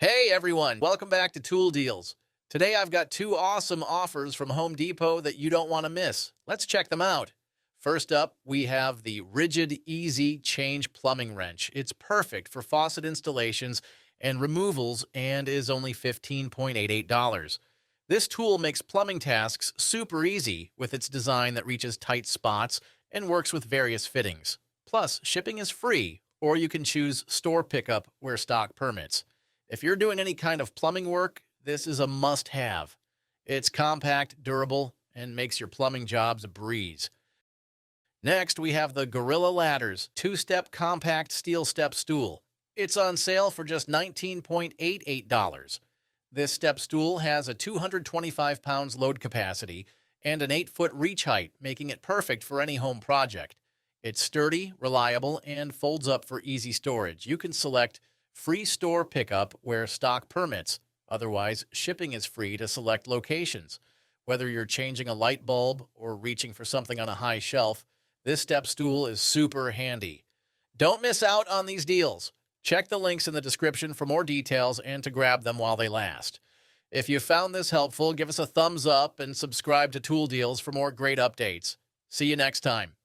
Hey everyone, welcome back to Tool Deals. Today I've got two awesome offers from Home Depot that you don't want to miss. Let's check them out. First up, we have the RIDGID Easy Change Plumbing Wrench. It's perfect for faucet installations and removals and is only $15.88. This tool makes plumbing tasks super easy with its design that reaches tight spots and works with various fittings. Plus, shipping is free, or you can choose store pickup where stock permits. If you're doing any kind of plumbing work, this is a must-have. It's compact, durable, and makes your plumbing jobs a breeze. Next, we have the Gorilla Ladders two-step compact steel step stool. It's on sale for just $19.88. This step stool has a 225 pounds load capacity and an 8-foot reach height, making it perfect for any home project. It's sturdy, reliable, and folds up for easy storage. You can select free store pickup where stock permits. Otherwise, shipping is free to select locations. Whether you're changing a light bulb or reaching for something on a high shelf, this step stool is super handy. Don't miss out on these deals. Check the links in the description for more details and to grab them while they last. If you found this helpful, give us a thumbs up and subscribe to Tool Deals for more great updates. See you next time.